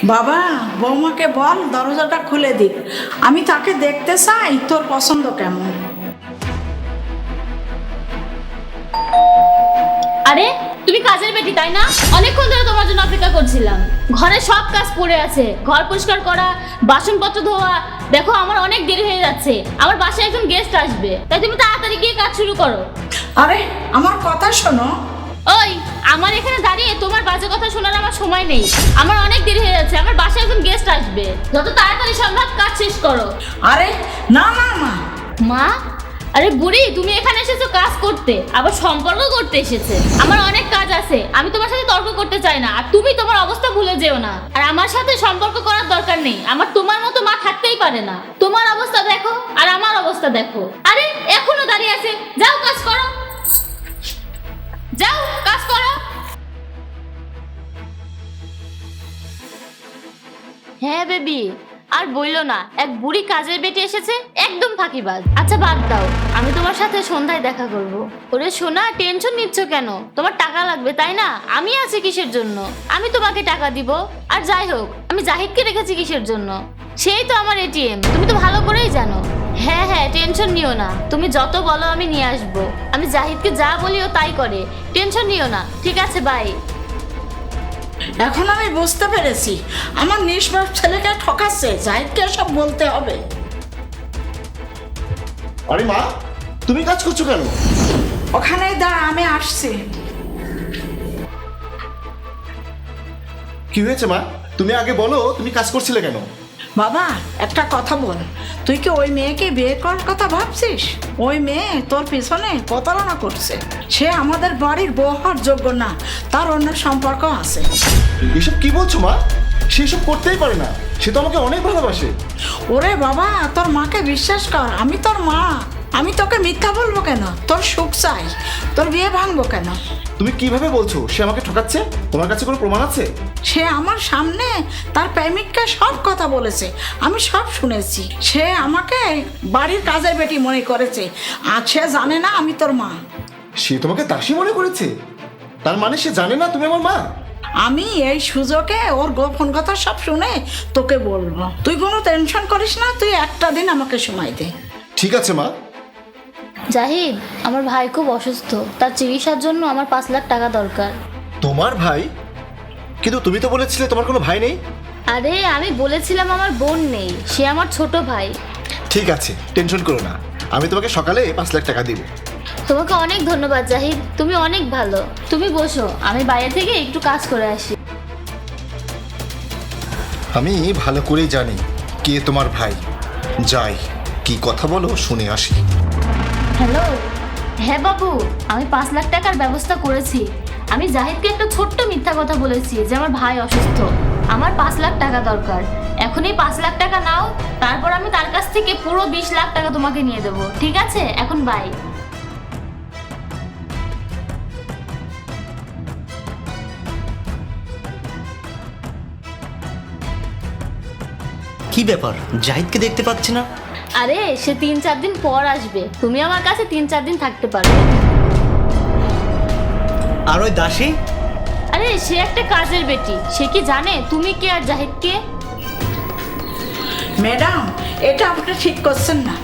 বাবা, বৌমাকে বল দরজাটা খুলে দিক। আমি তাকে দেখতে চাই, তোর পছন্দ কেমন। আরে তুমি কাজের বেটি তাই না? অনেকক্ষণ ধরে তোমার জন্য অপেক্ষা করছিলাম। ঘরের সব কাজ পড়ে আছে, ঘর পরিষ্কার করা, বাসনপত্র ধোয়া। দেখো আমার অনেক দেরি হয়ে যাচ্ছে, আমার বাসায় একজন গেস্ট আসবে, তাই তুমি তাড়াতাড়ি গিয়ে কাজ শুরু করো। আরে আমার কথা শোনো। ওই, আমার এখানে দাঁড়িয়ে তোমার বাজে কথা শোনার আমার সময় নেই। আমার অনেক দেরি হয়ে যাচ্ছে, আমার বাসায় একজন গেস্ট আসবে। যত তাড়াতাড়ি সম্ভব কাজ শেষ করো। আরে না না মা। মা? আরে বুড়ি, তুমি এখানে এসেছো কাজ করতে, আবার সম্পর্ক করতে এসেছে। আমার অনেক কাজ আছে, আমি তোমার সাথে তর্ক করতে চাই না। আর তুমি তোমার অবস্থা ভুলে যেও না। আর আমার সাথে সম্পর্ক করার দরকার নেই। আমার তোমার মতো মা থাকতেই পারে না। তোমার অবস্থা দেখো আর আমার অবস্থা দেখো। আরে এখনো দাঁড়িয়ে আছে, যাও কাজ করো, যাও কাজ করো। হ্যাঁ বেবি, আর বইলো না, এক বুড়ি কাজের বেটি এসেছে, একদম ফাঁকিবাজ। আচ্ছা বাদ দাও, আমি তোমার সাথে সন্ধ্যায় দেখা করব। ওরে সোনা, টেনশন নিচ্ছ কেন? তোমার টাকা লাগবে তাই না? আমি আছি কিসের জন্য? আমি তোমাকে টাকা দিব। আর যাই হোক, আমি জাহিদকে রেখেছি কিসের জন্য? সেই তো আমার এটিএম, তুমি তো ভালো করেই জানো। হ্যাঁ হ্যাঁ, টেনশন নিও না, তুমি যত বলো আমি নিয়ে আসবো। আমি জাহিদকে যা বলিও তাই করে, টেনশন নিও না। ঠিক আছে, বাই। এখন আমি বুঝতে পেরেছি, আমার নিষ্পাপ ছেলেকে ঠকাচ্ছে, জাহিদকে সব বলতে হবে। আরে মা, তুমি কাজ করছো কেন? ওখানেই দাঁড়া, আমি আসছি। কি হয়েছে মা? তুমি আগে বলো, তুমি কাজ করছিলে কেন? বাবা, একটা কথা বল, তুই কি ওই মেয়েকে বিয়ে করার কথা ভাবছিস? ওই মেয়ে তোর পিছনে প্রতারণা করছে। সে আমাদের বাড়ির বউ হওয়ার যোগ্য না, তার অন্য সম্পর্ক আছে। এসব কি বলছো মা? সে এসব করতেই পারে না, সে তো আমাকে অনেক ভালোবাসে। ওরে বাবা, তোর মাকে বিশ্বাস কর, আমি তোর মা। আমি তোকে মিথ্যা বলবো কেন? তোর সুখ চাই, তোর বিয়ে ভাঙবো কেন? তুমি কিভাবে বলছো সে আমাকে ঠকাচ্ছে? তোমার কাছে কোনো প্রমাণ আছে? সে আমার সামনে তার প্রেমিককে সব কথা বলেছে, আমি সব শুনেছি। সে আমাকে বাড়ির কাজের বেটি মনে করেছে, আর সে জানে না আমি তোর মা। সে তোমাকে দাসী মনে করেছে? তার মানে সে জানে না তুমি আমার মা? আমি এই সুযোগে ওর গোপন কথা সব শুনে তোকে বলবো। তুই কোনো টেনশন করিস না, তুই একটা দিন আমাকে সময় দে। ঠিক আছে মা। জাহিদ, আমার ভাই খুব অসুস্থ, তার চিকিৎসার জন্য আমার 5 লাখ টাকা দরকার। তোমার ভাই? কিন্তু তুমি তো বলেছিলে তোমার কোনো ভাই নেই। আরে আমি বলেছিলাম আমার বোন নেই, সে আমার ছোট ভাই। ঠিক আছে, টেনশন করো না, আমি তোমাকে সকালে 5 লাখ টাকা দিব। তোমাকে অনেক ধন্যবাদ জাহিদ, তুমি অনেক ভালো। তুমি বসো, আমি বাইরে থেকে একটু কাজ করে আসি। আমি ভালো করেই জানি কে তোমার ভাই। যাই, কি কথা বলো শুনে আসি। হ্যালো। হ্যাঁ বাবু, আমি 5 লাখ টাকার ব্যবস্থা করেছি। আমি জাহিদকে একটা ছোট্ট মিথ্যা কথা বলেছি যে আমার ভাই অসুস্থ, আমার 5 লাখ টাকা দরকার। এখনই 5 লাখ টাকা নাও, তারপর আমি তার কাছ থেকে পুরো 20 লাখ টাকা তোমাকে নিয়ে দেবো। ঠিক আছে, এখন বাই। কি ব্যাপার, জাহিদকে দেখতে পাচ্ছি না? আরে সে 3-4 দিন পর আসবে, তুমি আমার কাছে 3-4 দিন থাকতে পারবে। আর ওই দাসী? আরে সে একটা কাজের বেটি, সে কি জানে তুমি কে আর জাহিদ কে? ম্যাডাম, এটা আপনি ঠিক করছেন না।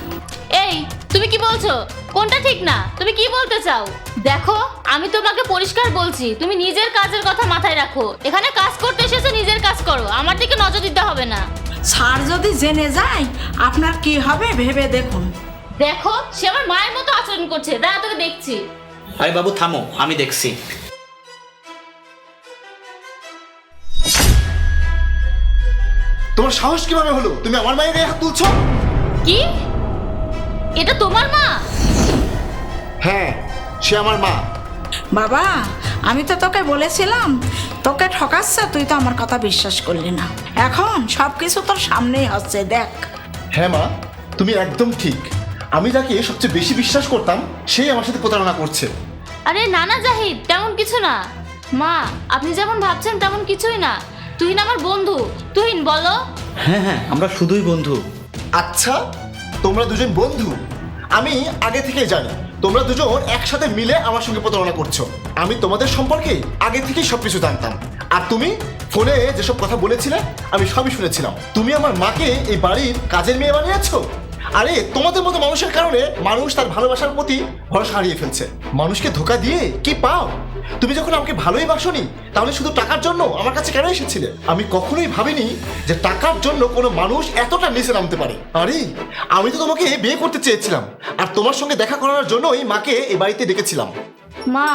এই, তুমি কি বলছো? কোনটা ঠিক না? তুমি কি বলতে চাও? দেখো, আমি তোমাকে পরিষ্কার বলছি, তুমি নিজের কাজের কথা মাথায় রাখো। এখানে কাজ করতে এসেছো, নিজের কাজ করো, আমার দিকে নজর দিতে হবে না। স্যার যদি জেনে যায় আপনার কি হবে ভেবে দেখুন। দেখো, সে আমার মায়ের মতো আচরণ করছে, দাঁড়া তোকে দেখছি। আরে বাবু থামো, আমি দেখছি। তোমার সাহস কিভাবে হলো? তুমি আমার মায়ের গায়ে হাত তুলছো? কি? এটা তোমার মা? হ্যাঁ, সে আমার মা। বাবা, আমি তো তোকে বলেছিলাম, তোকে ঠকাচ্ছে, তুই তো আমার কথা বিশ্বাস করলি না। এখন সব কিছু তোর সামনেই হচ্ছে, দেখ। হ্যাঁ মা, তুমি একদম ঠিক। আমি যাকে সবচেয়ে বেশি বিশ্বাস করতাম সেই আমার সাথে প্রতারণা করছে। আরে না না জাহিদ, তেমন কিছু না। মা, আপনি যেমন ভাবছেন তেমন কিছুই না। তুহিন আমার বন্ধু। তুহিন বলো। হ্যাঁ হ্যাঁ, আমরা শুধুই বন্ধু। আচ্ছা, তোমরা দুজন বন্ধু? আমি আগে থেকেই জানি তোমরা দুজন একসাথে মিলে আমার সঙ্গে প্রতারণা করছো। আমি তোমাদের সম্পর্কে আগে থেকেই সবকিছু জানতাম। আর তুমি ফোনে যেসব কথা বলেছিলে আমি সবই শুনেছিলাম। তুমি আমার মাকে এই বাড়ির কাজের মেয়ে বানিয়েছো। আরে তোমাদের মতো মানুষের কারণে মানুষ তার ভালোবাসার প্রতি ভরসা হারিয়ে ফেলছে। মানুষকে ধোকা দিয়ে কি পাও? তুমি যখন আমাকে ভালোই বাসনি তাহলে শুধু টাকার জন্য আমার কাছে কেন এসেছিলে? আমি কখনোই ভাবিনি যে টাকার জন্য কোনো মানুষ এতটা নিচে নামতে পারে। আরে আমি তো তোমাকে বিয়ে করতে চেয়েছিলাম, আর তোমার সঙ্গে দেখা করার জন্যই মাকে এই বাড়িতে ডেকেছিলাম। মা,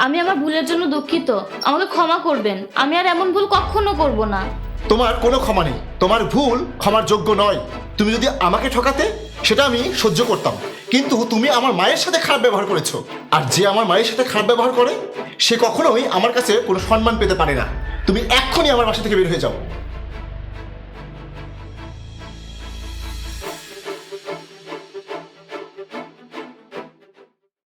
আমি আমার ভুলের জন্য দুঃখিত, আমাকে ক্ষমা করবেন। আমি আর এমন ভুল কখনো করব না। তোমার কোনো ক্ষমা নেই, তোমার ভুল ক্ষমার যোগ্য নয়। তুমি যদি আমাকে ঠকাতে সেটা আমি সহ্য করতাম, কিন্তু তুমি আমার মায়ের সাথে খারাপ ব্যবহার করেছো। আর যে আমার মায়ের সাথে খারাপ ব্যবহার করে সে কখনোই আমার কাছে কোনো সম্মান পেতে পারে না। তুমি এক্ষুনি আমার বাসা থেকে বের হয়ে যাও।